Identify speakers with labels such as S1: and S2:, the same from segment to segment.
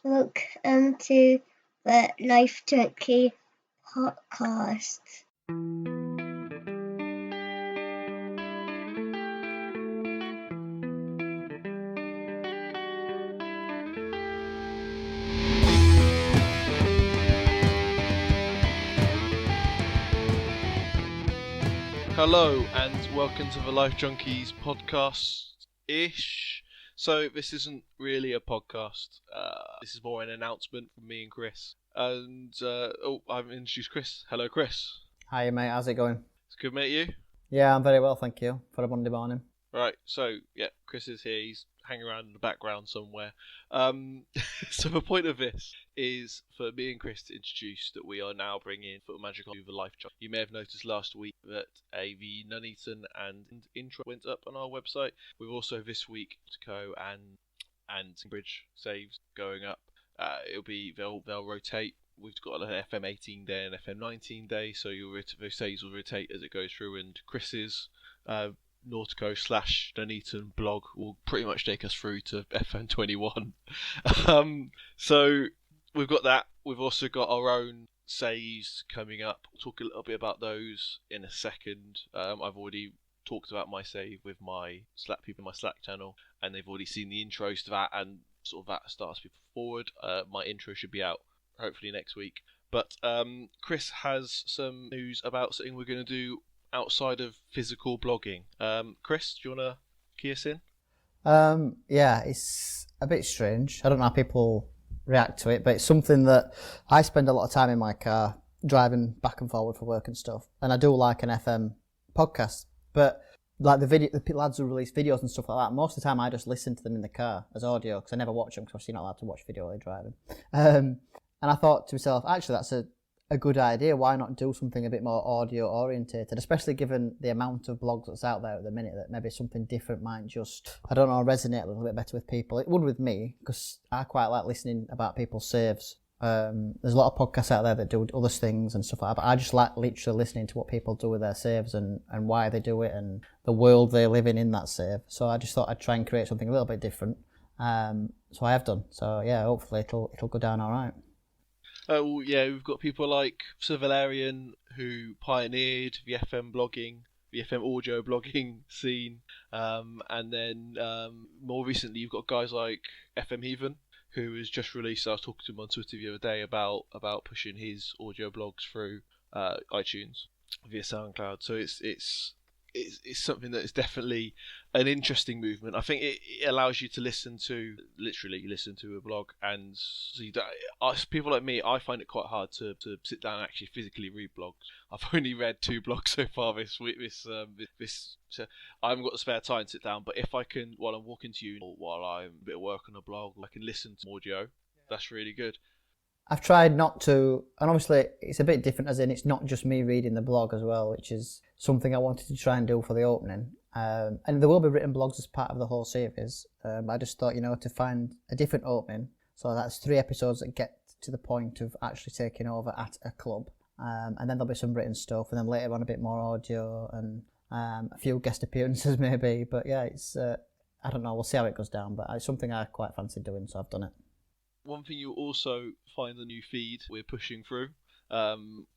S1: Welcome to the Life Junkie podcast.
S2: Hello and welcome to the Life Junkies podcast-ish. So this isn't really a podcast. This is more an announcement from me and Chris. And I've introduced Chris. Hello, Chris.
S3: Hi mate, how's it going?
S2: It's good, mate. You?
S3: Yeah, I'm very well, thank you, for a Monday morning.
S2: Right. So yeah, Chris is here. He's hanging around in the background somewhere. So the point of this is for me and Chris to introduce that we are now bringing Football Manager to the Life Junkie. You may have noticed last week that the Nuneaton and intro went up on our website. We've also this week Tico and Bridge saves going up. They'll rotate. We've got an FM 18 day and FM 19 day, so those saves will rotate as it goes through. And Chris's Nautico/Nuneaton blog will pretty much take us through to FM 21. So we've got that. We've also got our own saves coming up. We'll talk a little bit about those in a second. I've already talked about my save with my Slack people in my Slack channel, and they've already seen the intros to that, and sort of that starts people forward. My intro should be out hopefully next week. But Chris has some news about something we're going to do outside of physical blogging. Chris, do you want to key us in?
S3: Yeah, it's a bit strange. I don't know how people react to it, but it's something that I spend a lot of time in my car driving back and forward for work and stuff. And I do like an FM podcast, but like the lads who release videos and stuff like that, most of the time I just listen to them in the car as audio because I never watch them because you're not allowed to watch video while you're driving. And I thought to myself, actually, that's a good idea. Why not do something a bit more audio orientated, especially given the amount of blogs that's out there at the minute, that maybe something different might just, I don't know, resonate a little bit better with people. It would with me, because I quite like listening about people's saves. There's a lot of podcasts out there that do other things and stuff like that, but I just like literally listening to what people do with their saves and why they do it and the world they live in that save. So I just thought I'd try and create something a little bit different. So I have done. So yeah, hopefully it'll go down all right.
S2: We've got people like Sir Valerian, who pioneered the FM blogging, the FM audio blogging scene, and then more recently you've got guys like FM Heathen, who has just released. I was talking to him on Twitter the other day about pushing his audio blogs through iTunes via SoundCloud. So it's something that is definitely an interesting movement. I think it allows you to listen to a blog, and see that people like me, I find it quite hard to sit down and actually physically read blogs. I've only read 2 blogs so far this week. So I haven't got the spare time to sit down. But if I can, while I'm walking to you, or while I'm a bit of work on a blog, I can listen to audio. That's really good.
S3: I've tried not to, and obviously it's a bit different, as in it's not just me reading the blog as well, which is something I wanted to try and do for the opening. And there will be written blogs as part of the whole series. I just thought, to find a different opening. So that's 3 episodes that get to the point of actually taking over at a club. And then there'll be some written stuff, and then later on a bit more audio and a few guest appearances maybe. But yeah, it's I don't know, we'll see how it goes down, but it's something I quite fancy doing, so I've done it.
S2: One thing you'll also find the new feed we're pushing through.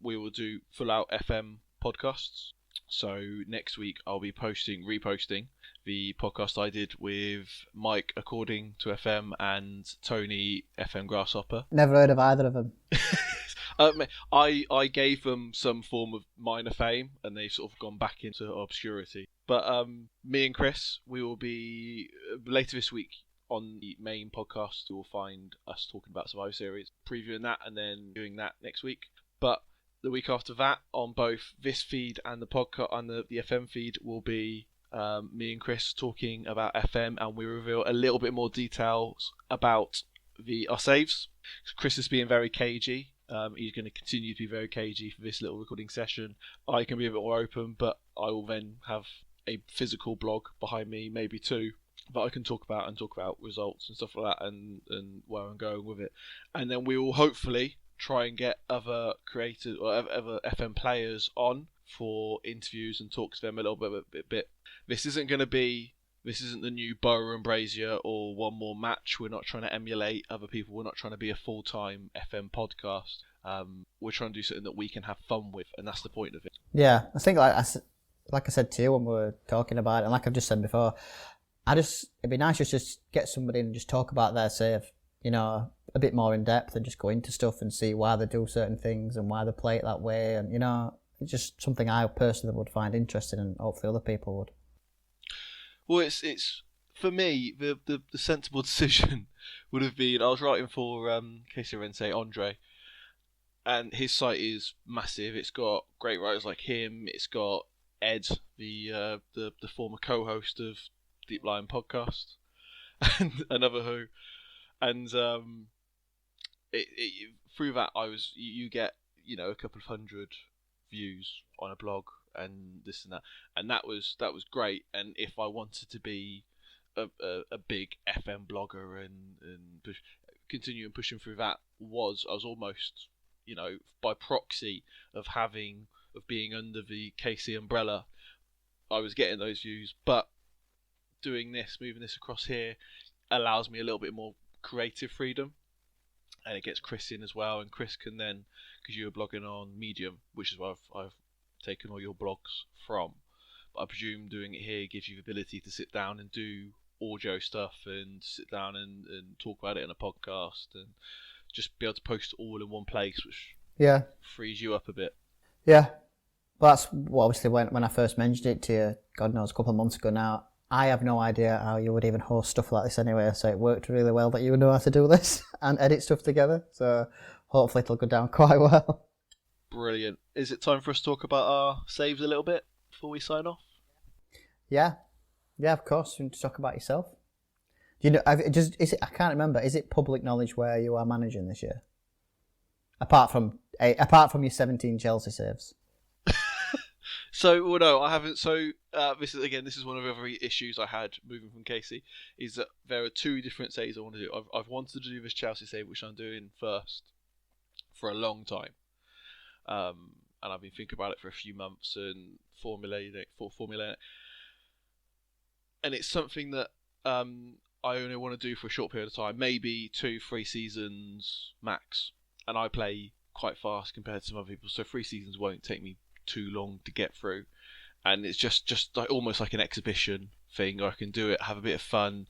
S2: We will do full out FM podcasts. So next week I'll be reposting the podcast I did with Mike According to FM and Tony FM Grasshopper.
S3: Never heard of either of them.
S2: I gave them some form of minor fame, and they've sort of gone back into obscurity. But me and Chris, we will be later this week on the main podcast. You will find us talking about Survivor Series, previewing that, and then doing that next week. But the week after that, on both this feed and the podcast and the FM feed, will be me and Chris talking about FM, and we reveal a little bit more details about our saves. Chris is being very cagey. He's going to continue to be very cagey for this little recording session. I can be a bit more open, but I will then have a physical blog behind me, maybe 2, that I can talk about results and stuff like that, and where I'm going with it. And then we will hopefully try and get other creators or other FM players on for interviews and talk to them a little bit. This isn't going to be This isn't the new Borough and Brazier or One More Match. We're not trying to emulate other people. We're not trying to be a full-time FM podcast. We're trying to do something that we can have fun with, and that's the point of it.
S3: Yeah, I think like I said to you when we were talking about it, and like I've just said before, it'd be nice just get somebody and just talk about their save, you know, a bit more in depth and just go into stuff and see why they do certain things and why they play it that way, and you know, it's just something I personally would find interesting, and hopefully other people would.
S2: Well, it's for me the sensible decision would have been, I was writing for KC Rense Andre, and his site is massive. It's got great writers like him. It's got Ed, the former co-host of Deep Lion podcast, and another who, and through that you get, you know, a couple of hundred views on a blog and this and that, and that was great. And if I wanted to be a big FM blogger and continue pushing through that, I was almost, you know, by proxy of being under the KC umbrella, I was getting those views. But moving this across here allows me a little bit more creative freedom, and it gets Chris in as well. And Chris can then, because you were blogging on Medium, which is where I've taken all your blogs from, but I presume doing it here gives you the ability to sit down and do audio stuff and sit down and talk about it in a podcast and just be able to post it all in one place, which frees you up a bit.
S3: Yeah, well, that's obviously when I first mentioned it to you, God knows, a couple of months ago now. I have no idea how you would even host stuff like this anyway, so it worked really well that you would know how to do this and edit stuff together, so hopefully it'll go down quite well.
S2: Brilliant. Is it time for us to talk about our saves a little bit before we sign off?
S3: Yeah, of course. You want to talk about yourself? Do you know? I can't remember. Is it public knowledge where you are managing this year? Apart from your 17 Chelsea saves.
S2: So, well, no, I haven't. So, this is one of the other issues I had moving from Casey, is that there are two different saves I want to do. I've wanted to do this Chelsea save, which I'm doing first, for a long time. And I've been thinking about it for a few months and formulating it. And it's something that I only want to do for a short period of time, maybe 2-3 seasons max. And I play quite fast compared to some other people, so 3 seasons won't take me too long to get through. And it's just like, almost like an exhibition thing. I can do it, have a bit of fun,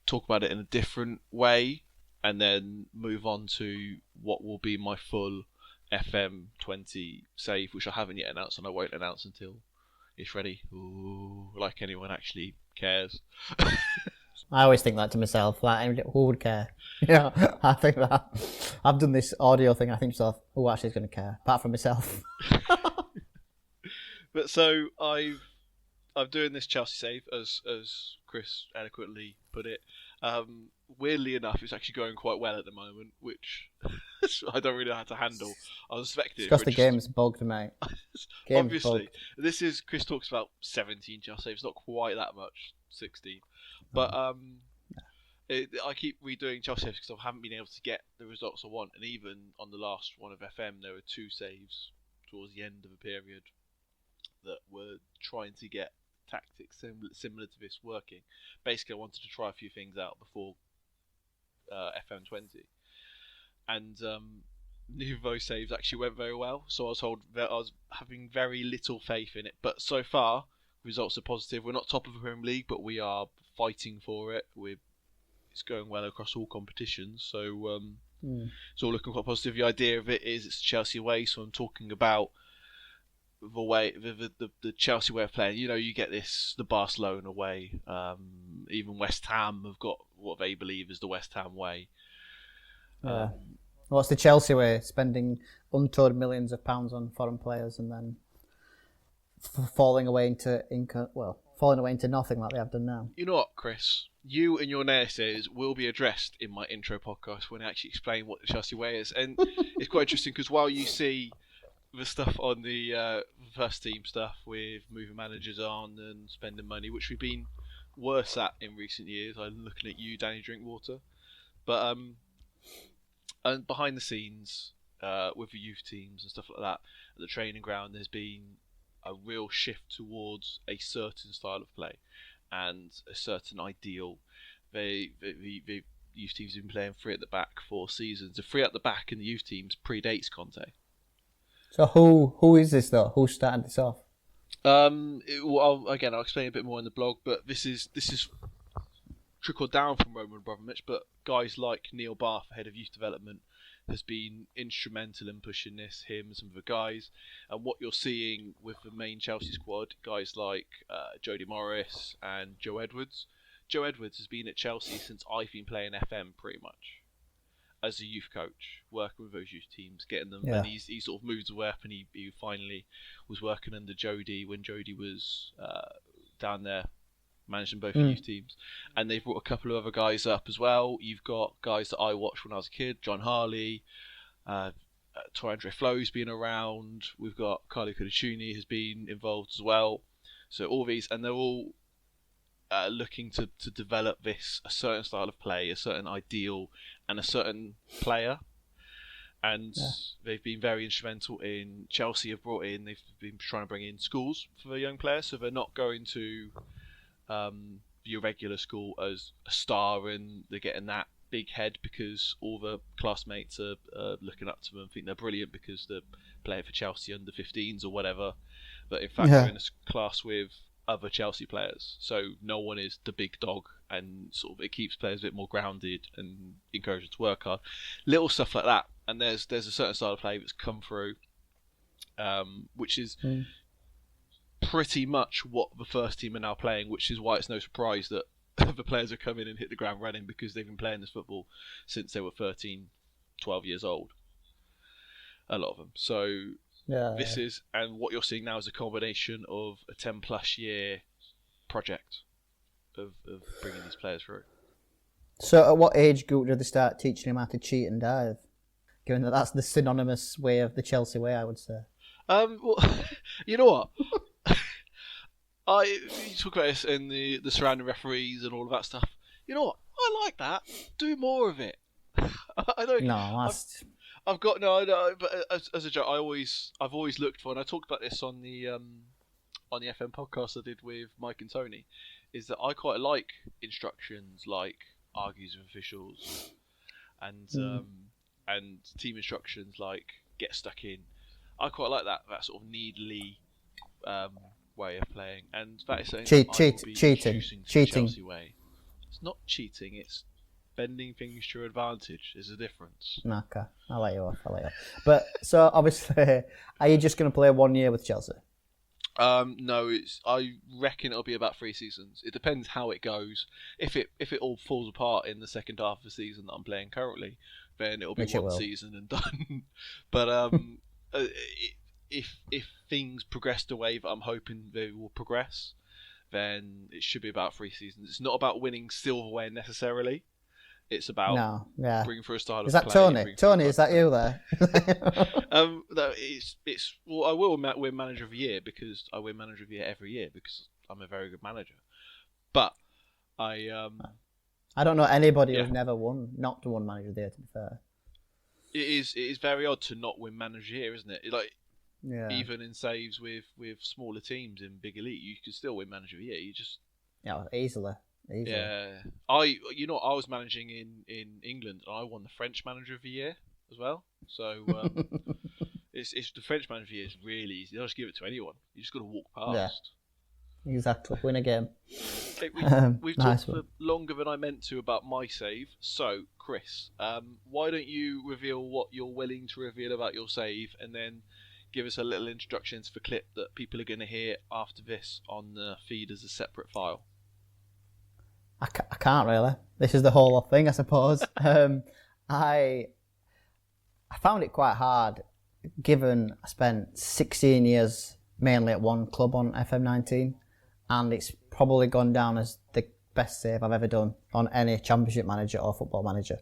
S2: talk about it in a different way, and then move on to what will be my full FM20 save, which I haven't yet announced, and I won't announce until it's ready. Ooh, like anyone actually cares.
S3: I always think that to myself, like, who would care? You know, I think that I've done this audio thing, I think to myself, who actually is going to care, apart from myself?
S2: But so I'm doing this Chelsea save, as Chris eloquently put it. Weirdly enough, it's actually going quite well at the moment, which I don't really know how to handle. I was expecting
S3: it's because the game's bugged, mate.
S2: Obviously, this is, Chris talks about 17 Chelsea saves, not quite that much, 16. But I keep redoing Chelsea saves because I haven't been able to get the results I want. And even on the last one of FM, there were 2 saves towards the end of a period that were trying to get tactics similar to this working. Basically, I wanted to try a few things out before FM20, and neither of those saves actually went very well. So I was told that I was having very little faith in it. But so far, results are positive. We're not top of the Premier League, but we are fighting for it. It's going well across all competitions, so it's all looking quite positive. The idea of it is it's Chelsea way, so I'm talking about the way the Chelsea way of playing. You know, you get the Barcelona way. Even West Ham have got what they believe is the West Ham way.
S3: What's the Chelsea way? Spending untold millions of pounds on foreign players and then falling away into nothing like they have done now.
S2: You know what, Chris? You and your naysayers will be addressed in my intro podcast when I actually explain what the Chelsea way is. And it's quite interesting because while you see the stuff on the first team stuff with moving managers on and spending money, which we've been worse at in recent years, I'm looking at you, Danny Drinkwater. But and behind the scenes, with the youth teams and stuff like that, at the training ground, there's been a real shift towards a certain style of play. and a certain ideal. The youth teams have been playing three at the back for seasons. The three at the back in the youth teams predates Conte.
S3: So who is this though? Who started this off?
S2: I'll explain a bit more in the blog, but this is trickled down from Roman Abramovich. But guys like Neil Barth, head of youth development, has been instrumental in pushing this. Him and some of the guys, and what you're seeing with the main Chelsea squad, guys like Jody Morris and Joe Edwards. Joe Edwards has been at Chelsea since I've been playing FM, pretty much, as a youth coach, working with those youth teams, getting them.
S3: Yeah.
S2: And he sort of moved away up, and he finally was working under Jody when Jody was down there, managing both youth teams. And they've brought a couple of other guys up as well. You've got guys that I watched when I was a kid, John Harley, Tor Andre Flo's been around. We've got Carlo Cudicini has been involved as well. So all these, and they're all looking to develop a certain style of play, a certain ideal, and a certain player. And they've been very instrumental in Chelsea. They've been trying to bring in schools for the young players, so they're not going to your regular school as a star and they're getting that big head because all the classmates are looking up to them and think they're brilliant because they're playing for Chelsea under 15s or whatever. But in fact, they're in a class with other Chelsea players, so no one is the big dog, and sort of it keeps players a bit more grounded and encourages them to work hard. Little stuff like that, and there's a certain style of play that's come through, which is pretty much what the first team are now playing, which is why it's no surprise that the players have come in and hit the ground running, because they've been playing this football since they were 13, 12 years old. A lot of them. So this is, and what you're seeing now is a combination of a 10 plus year project of bringing these players through.
S3: So at what age group did they start teaching him how to cheat and dive? Given that that's the synonymous way of the Chelsea way, I would say.
S2: Well, you know what? You talk about this and the surrounding referees and all of that stuff. You know what? I like that. Do more of it. I don't.
S3: No,
S2: I've got no. But as a joke, I've always looked for, and I talked about this on the FM podcast I did with Mike and Tony, is that I quite like instructions like argues with officials, and team instructions like get stuck in. I quite like that sort of needly way of playing, and that is something
S3: cheating.
S2: Chelsea way. It's not cheating. It's bending things to your advantage. There's a difference.
S3: Okay, I'll let you off. But so obviously, are you just going to play 1 year with Chelsea?
S2: No, I reckon it'll be about 3 seasons. It depends how it goes. If it all falls apart in the second half of the season that I'm playing currently, then it'll be one season and done. But if things progress the way that I'm hoping they will progress, then it should be about 3 seasons. It's not about winning silverware necessarily. It's about bringing through a style of play.
S3: Is that Tony? Tony, is that you there?
S2: No, it's well, I will win Manager of the Year because I win Manager of the Year every year because I'm a very good manager. But I
S3: don't know anybody who's never not won Manager of the Year, to be fair.
S2: It is very odd to not win Manager of the Year, isn't it? Even in saves with smaller teams in Big Elite, you could still win Manager of the Year. You just
S3: easily.
S2: Yeah, I was managing in England and I won the French Manager of the Year as well. So it's the French Manager of the Year is really easy. They'll just give it to anyone. You just got to walk past.
S3: Yeah, exactly. Win a game.
S2: We've talked for longer than I meant to about my save. So Chris, why don't you reveal what you're willing to reveal about your save, and then give us a little introduction to the clip that people are going to hear after this on the feed as a separate file.
S3: I can't really. This is the whole thing, I suppose. I found it quite hard, given I spent 16 years mainly at one club on FM19, and it's probably gone down as the best save I've ever done on any Championship Manager or Football Manager.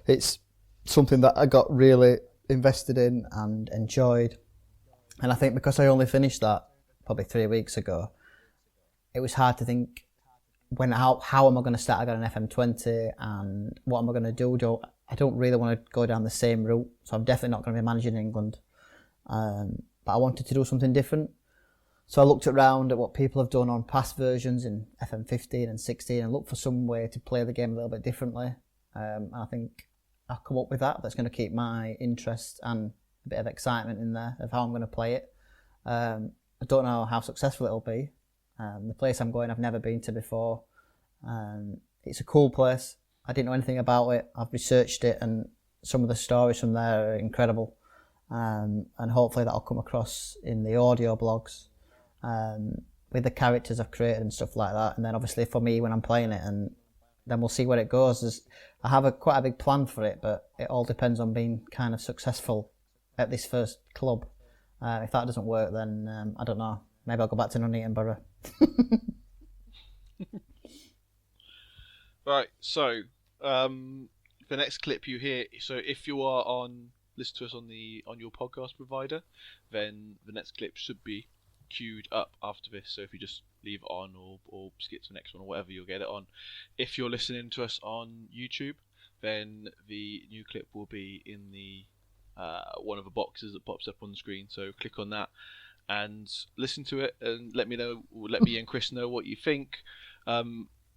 S3: It's something that I got really invested in and enjoyed, and I think because I only finished that probably 3 weeks ago, it was hard to think, how am I going to start again on FM20 and what am I going to do? I don't really want to go down the same route, so I'm definitely not going to be managing in England. But I wanted to do something different. So I looked around at what people have done on past versions in FM15 and 16 and looked for some way to play the game a little bit differently. I think I'll come up with that. That's going to keep my interest and a bit of excitement in there of how I'm going to play it. I don't know how successful it'll be. The place I'm going I've never been to before. It's a cool place. I didn't know anything about it. I've researched it and some of the stories from there are incredible. And hopefully that'll come across in the audio blogs with the characters I've created and stuff like that. And then obviously for me when I'm playing it, and then we'll see where it goes. I have quite a big plan for it, but it all depends on being kind of successful at this first club. If that doesn't work, then I don't know. Maybe I'll go back to Nuneaton Borough.
S2: Right, so the next clip you hear, so if you are listen to us on your podcast provider, then the next clip should be queued up after this. So if you just leave it on or skip to the next one or whatever, you'll get it on. If you're listening to us on YouTube, then the new clip will be in the one of the boxes that pops up on the screen. So click on that and listen to it and let me and Chris know what you think.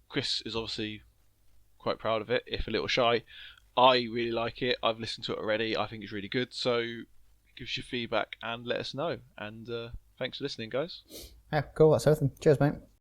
S2: Chris is obviously quite proud of it, if a little shy. I really like it. I've listened to it already. I think it's really good. So give us your feedback and let us know. And thanks for listening, guys.
S3: Yeah, cool. That's everything. Cheers, mate.